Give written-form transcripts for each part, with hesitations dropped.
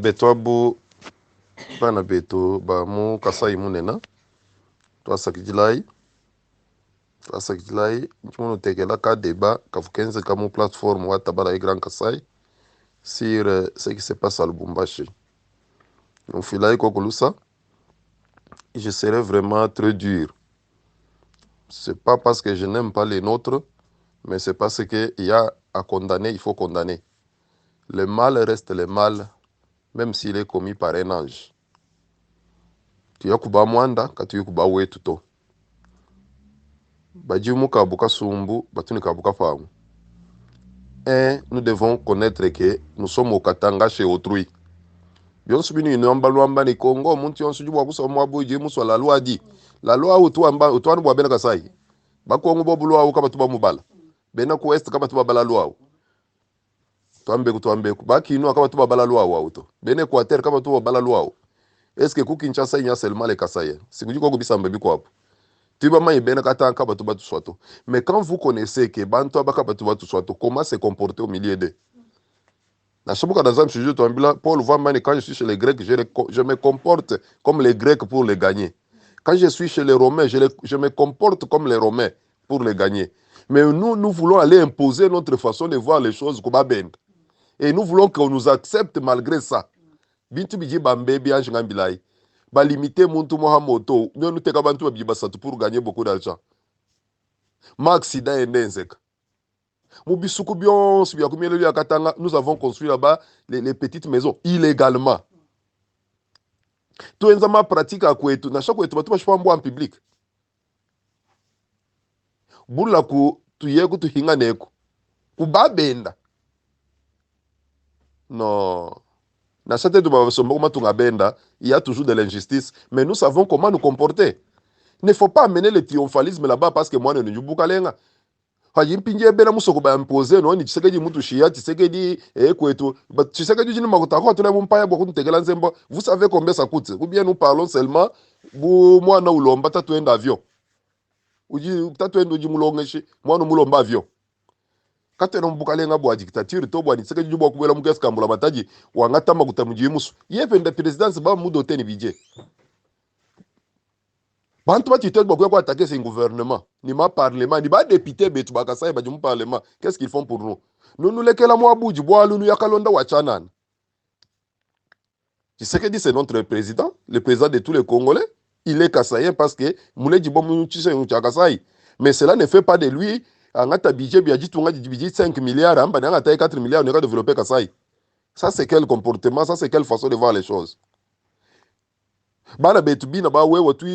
beto abu bana beto ba mu kasai munena twasakijilai nchimunu tekela ka débat kafukenze ka mu plateforme wa tabala et Grand Kasai sur ce qui se passe à Lubumbashi. Donc filai kokolusa, je serai vraiment très dur. C'est pas parce que je n'aime pas les nôtres, mais c'est parce qu'il y a à condamner, il faut condamner. Le mal reste le mal, même s'il est commis par un ange. Tuyakuba mwanda, katuyukuba wetu to. Bajimu kabuka sumbu, batuni kabuka famu. Et nous devons connaître que nous sommes au Katanga chez autrui. Bien sûr, nous sommes ni Congo, nous sommes la loi dit. La loi où toi nous bois ben kasai. Ba Congo bo loi où kaba tuba mubala. Bena ku est kaba tuba bala loi. Tuambe ku ba kinu kaba tuba bala loi wa auto. Bene ku terre kaba tuba bala loi. Est-ce que ku Kinshasa nya seulement les kasai? Sikuji ko bisamba bi ko hapo. Mais quand vous connaissez que comment se comporter au milieu d'eux. Paul Vamani, quand je suis chez les Grecs, je me comporte comme les Grecs pour les gagner. Quand je suis chez les Romains, je me comporte comme les Romains pour les gagner. Mais nous voulons aller imposer notre façon de voir les choses comme Ben. Et nous voulons qu'on nous accepte malgré ça. Bintu biji bambe bianji ngambilai. Ba limiter muntu mohamoto. Nous te kabantu bibasatu pour gagner beaucoup d'argent. Ma accident endenzeka. Mubisuku byonsi bya kumyele bya Katanga, nous avons construit là-bas les petites maisons illégalement. Tuenza ma pratique à kwetu na shako yetu batu bashwambo en public. Bula ku tuyeku tuhinga neko. Kubabenda. Non. Na chate de babasombo kuma tungabenda, il y a toujours de l'injustice, mais nous savons comment nous comporter. Il ne faut pas amener le triomphalisme là-bas parce que moi ne nous bukalenga. Hajimpinje bena musoko ba imposer no ni Tshisekedi mutu shia Tshisekedi kwetu but Tshisekedi jini makutako tuna mumpaya boko ntegela nzembo. Vous savez combien ça coûte? Ou bien nous parlons seulement bu mwana ulomba tatuenda avion. Uji tatuenda uji mulongeshi mwana mulomba avion. Katena mbukalenga bwa dictature to bwa Tshisekedi jubo kubela mukesi kambula bataji wangata makuta muji musu. Yependa présidence ba mudo teni bidje. Bantu batite beaucoup quoi attaquer ce gouvernement ni ma parlement ni ba député betu bakasa ba du parlement. Qu'est-ce qu'ils font pour nous? Nous lekela mo abuji bo alu yakalonda wachanan. Tu sais que dit c'est notre président, le président de tous les Congolais. Il est kassaïen parce que moulé di bon tu sais kassaï. Mais cela ne fait pas de lui angata budget biaji tunga di budget 5 milliards amba ngata 4 milliards on a développé kassaï. Ça c'est quel comportement, ça c'est quelle façon de voir les choses. Bana betubina ba wewe tu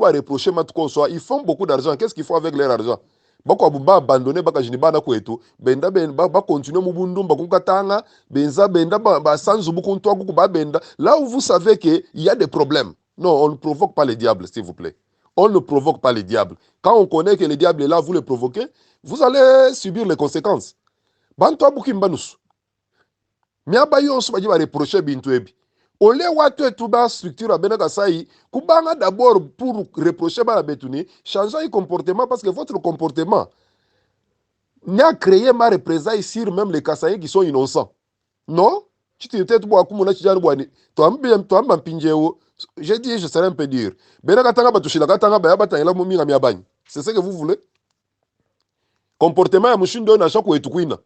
a reproché mat soit ils font beaucoup d'argent. Qu'est-ce qu'ils font avec leur argent? Bako abuba abandonner baka jini bana kwetu benda ba continuer mubundu ba kunkatanga benza benda ba sanzu bukuntu akuku ba benda là où vous savez que il y a des problèmes. Non, on ne provoque pas les diables s'il vous plaît. On ne provoque pas les diables. Quand on connaît que le diable est là, vous le provoquez, vous allez subir les conséquences. Bantu abukimbanus. Miaba yonso ba reprocher bintu ebi. Ole watu etuba structure abena kasai kubanga d'abord pour reprocher ba betuni changer le comportement parce que votre comportement n'a créé ma représailles sur même les Kasaïs qui sont innocents. Non? Tu te tête bois kumuna chijani boani. Toi mpinjeo. J'ai dit je serai un peu dur. Bena katanga batushila katanga ba batangela muminga miabani. C'est ce que vous voulez? Comportement ya mushindo na shako etukwina.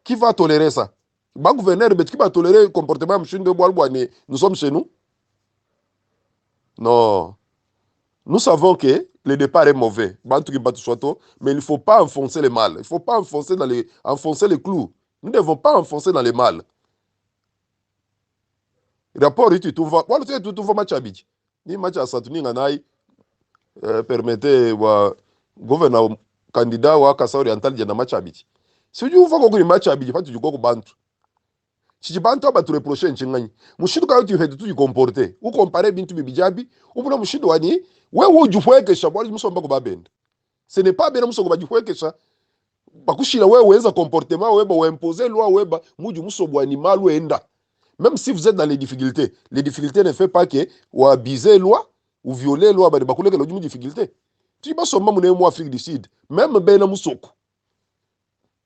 Qui va tolérer ça? Le gouverneur qui va tolérer le comportement de Boalboane, nous sommes chez nous. Non. Nous savons que le départ est mauvais. Mais il ne faut pas enfoncer le mal. Il ne faut pas enfoncer les clous. Nous ne devons pas enfoncer dans le mal. Rapport, tu vas match à Bidj. Ni match à Satuni Nanaï permettez au gouverneur candidat ou Kassa Oriental de match à Bidj. Si tu vas un match à Bidj, tu vas au Bantu. Si tu bantu ba tu reprocher nchingani mushindo ka tu hedu tu comporter u comparer bintu bibijabi u buna mushindo wani wewe ujufwekesha bwali musomba ko babenda ce n'est pas bien musoko bajufwekesha bakushira wewe weza comportement weba ou imposer loi weba muju musobwa ni malu enda même si vous êtes dans les difficultés ne fait pas que ou abuser loi ou violer loi ba bakuleke lojumu difficulté tu ba somba mune mu Afrique du Sud même bena musoko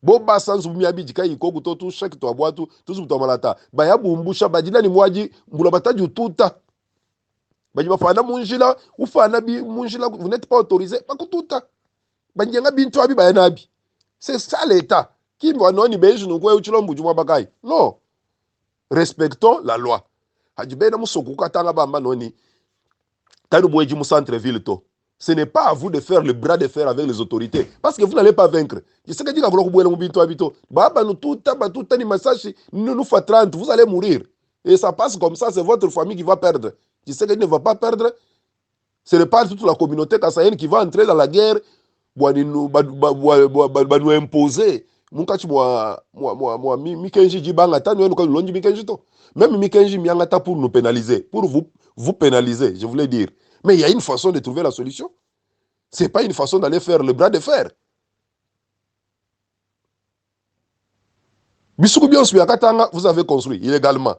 bo basa nzumi abijika ikoku to tu shek to abwatu tu zuto malata ba ya bumbusha bajina ni mwaji mbula bataju tuta baji bafana munjila ufana bi munjila vous n'êtes pas autorisé bakututa banyenga bintu abi ba nabi c'est ça l'état qui va non ni beju ngwe uchilombu juma bakai non respectons la loi hajibena musoku katanga bamba noni kanu boeji mu centre ville to. Ce n'est pas à vous de faire le bras de fer avec les autorités. Parce que vous n'allez pas vaincre. Je sais que vous nous fait 30, vous allez mourir. Et ça passe comme ça, c'est votre famille qui va perdre. Je sais qu'il ne va pas perdre. Ce n'est pas toute la communauté kassaïenne qui va entrer dans la guerre. Nous imposer. Même Mikenji Miangata pour nous pénaliser. Pour vous pénaliser, je voulais dire. Mais il y a une façon de trouver la solution. Ce n'est pas une façon d'aller faire le bras de fer. Vous avez construit illégalement.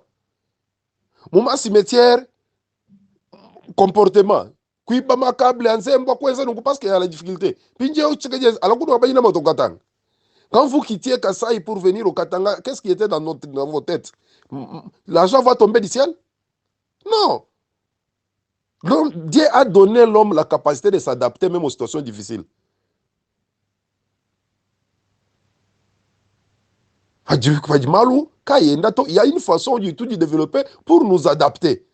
Moment cimetière, comportement. Parce qu'il y a la difficulté. Quand vous quittiez Kasaï pour venir au Katanga, qu'est-ce qui était dans vos têtes? L'argent va tomber du ciel? Non. Dieu a donné l'homme la capacité de s'adapter même aux situations difficiles. Il y a une façon du tout de développer pour nous adapter.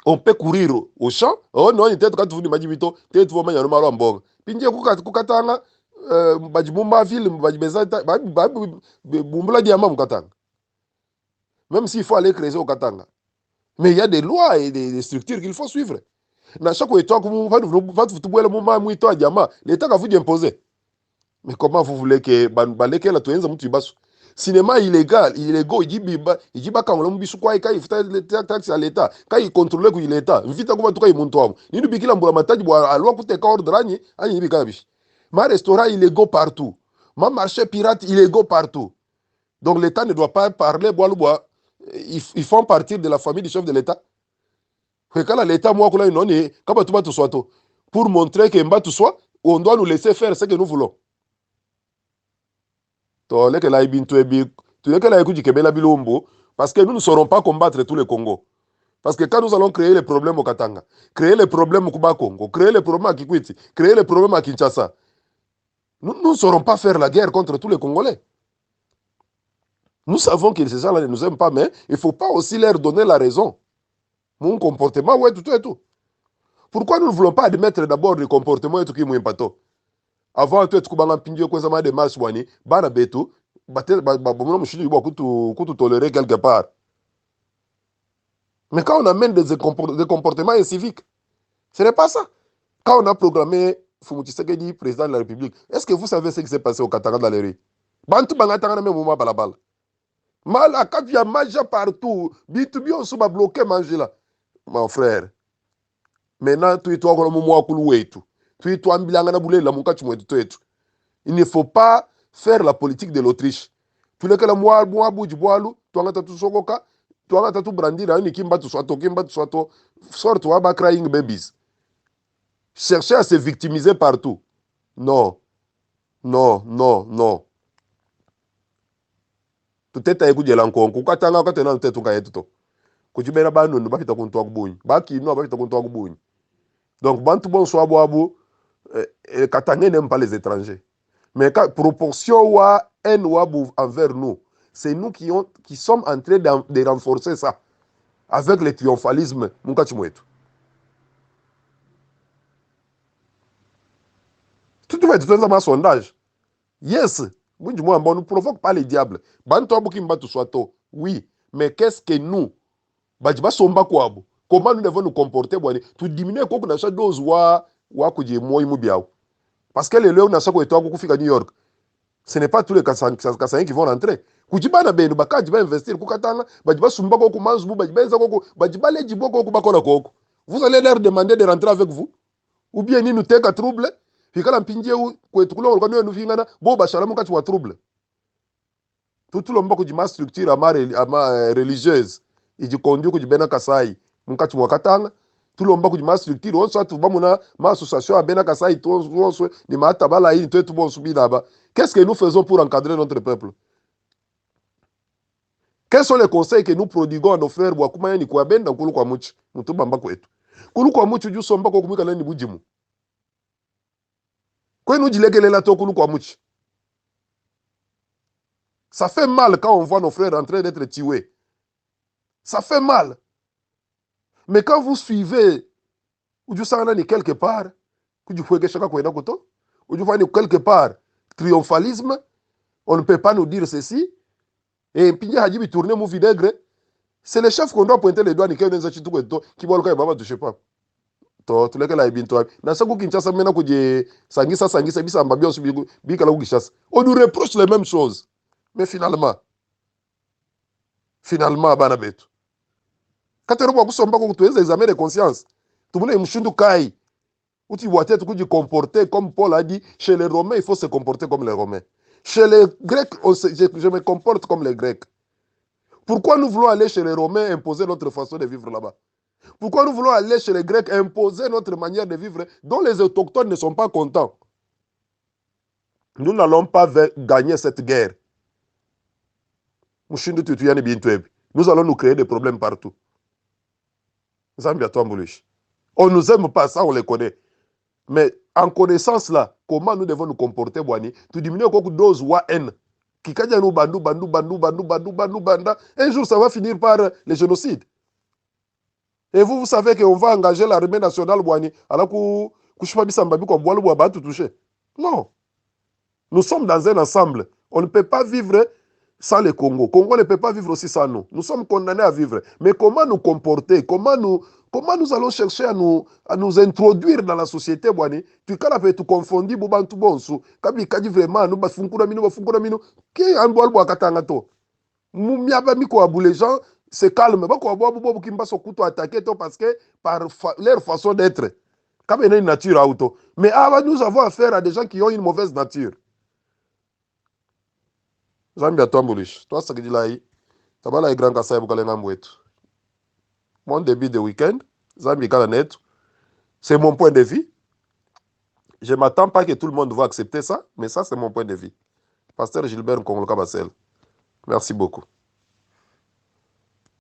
On peut courir au champ. Oh non, peut-être quand vous m'avez dit, peut-être vous m'avez dit, Pinje kukatanga, bajibumba ville, bajibezata, bumbula diamant mukatanga. Même s'il faut aller creuser au Katanga. Mais il y a des lois et des structures qu'il faut suivre. Dans chaque état, l'État va vous imposer. Mais comment vous voulez que cinéma illégal, illégaux, il dit pas quand on bisu quoi il fait taxe à l'État, quand il contrôle l'État, il vite comment tout il monte toi. Ni biki la mbula matadi bois à loi coûte ordre ani ani bika bish. Ma restaurant illégaux partout. Ma marché pirate illégaux partout. Donc l'État ne doit pas parler bois. Ils font partie de la famille du chef de l'État. Quand l'État moi kola non et quand tu vas tout soit pour montrer que mba tout soit, on doit nous laisser faire ce que nous voulons. Parce que nous ne saurons pas combattre tout le Congo. Parce que quand nous allons créer les problèmes au Katanga, créer les problèmes au Kuba Congo, créer les problèmes à Kikwiti, créer les problèmes à Kinshasa, nous ne saurons pas faire la guerre contre tous les Congolais. Nous savons que ces gens-là ne nous aiment pas, mais il ne faut pas aussi leur donner la raison. Mon comportement, ouais, tout et tout. Pourquoi nous ne voulons pas admettre d'abord le comportement et tout qui m'a pas avant tout kubanga pindio kwa zama de marche wani bana betu kutu tolérer quelque part. Mais quand on amène des comportements inciviques, ce n'est pas ça. Quand on a programmé Fumuti Sekedi président de la République, est-ce que vous savez ce qui s'est passé au Katanga dans les rues? Bantu bangatanga même moment balabala. Mal à quand il y a maja partout, bitubi on s'est bloqué manger là. Mon frère. Maintenant tu es toi comme moi kulu tout. Il ne faut pas faire la politique de l'Autriche. Tu ne crying babies. Chercher à se victimiser partout. Non. Non, non, non. Peut-être à écouter l'encore. Donc, Bantu bon soit boabo. Katangais n'aime pas les étrangers. Mais proportion wa haine envers nous, c'est nous qui sommes en train de renforcer ça avec le triomphalisme. Tout va être un sondage. Yes, on ne provoque pas les diables. Oui, mais qu'est-ce que nous, comment nous devons nous comporter pour diminuer la dose parce que les Léons à New York, ce n'est pas tous les Kassaïens qui vont rentrer. Vous allez leur demander de rentrer avec vous. Ou bien ils nous take à trouble. Puis quand on trouble. Tout le monde qui ma structure religieuse, il dit conduit que Kassaï, Katanga. tout le monde ma structure on soit bamona ma association abena kasa ito ni ma tabala yi to bon subi là-bas. Qu'est-ce que nous faisons pour encadrer notre peuple? Quels sont les conseils que nous prodiguons à nos frères Wakuma ni kwa benda kulu kwa muchi mutumba mbako wetu kulu kwa muchi ju somba ko kumika ni bujimu kwa nous dilegelela to kulu kwa muchi. Ça fait mal quand on voit nos frères en train d'être tués. Ça fait mal. Mais quand vous suivez ou du sang ni quelque part que du fouet chaka kwenda koto ou du fani quelque part triomphalisme, on ne peut pas nous dire ceci. Et puis hajibi tourner mu vinaigre, c'est le chef qu'on doit pointer les doigts ni kene za chitu kweto ki bolo ka baba touche pas. To tuleke la ibinto na saku Kinshasa mena kuje sangisa bisa mbabio su bika la Kinshasa. On nous reproche les mêmes choses. Mais finalement bana betu katero kwa kusomba ko tuweza examen de conscience tumune mshundu kai uti boite tu comporter comme Paul a dit chez les Romains il faut se comporter comme les Romains, chez les Grecs je me comporte comme les Grecs. Pourquoi nous voulons aller chez les Romains imposer notre façon de vivre là-bas? Pourquoi nous voulons aller chez les Grecs imposer notre manière de vivre dont les autochtones ne sont pas contents? Nous n'allons pas gagner cette guerre. Nous allons nous créer des problèmes partout. On ne nous aime pas, ça on les connaît. Mais en connaissance là, comment nous devons nous comporter, Boani? Tu diminues beaucoup de doses ou haine. Un jour ça va finir par le génocide. Et vous savez qu'on va engager l'armée nationale, Boani, alors que toucher. Non. Nous sommes dans un ensemble. On ne peut pas vivre sans le Congo. Congo ne peut pas vivre aussi sans nous. Nous sommes condamnés à vivre. Mais comment nous comporter? Comment nous allons chercher à nous introduire dans la société, Boani? Tu peux te confondre, Boubantou Bonsu. Kabi Kadi vraiment, nous bafunkura mino. Qui est un boal boakatangato? Moumiaba miko abou, les gens se calment. Bako abou bobo kimba sokuto attaqué parce que par leur façon d'être. Comme une nature auto. Mais nous avons affaire à des gens qui ont une mauvaise nature. Zambia Tombulish, toi ça que dit là, tabala est grand kasa bukalenga mwetu. Mon début de week-end, Zambia Kalanet, c'est mon point de vue. Je ne m'attends pas que tout le monde va accepter ça, mais ça c'est mon point de vue. Pasteur Gilbert Nkongolo Kabasel. Merci beaucoup.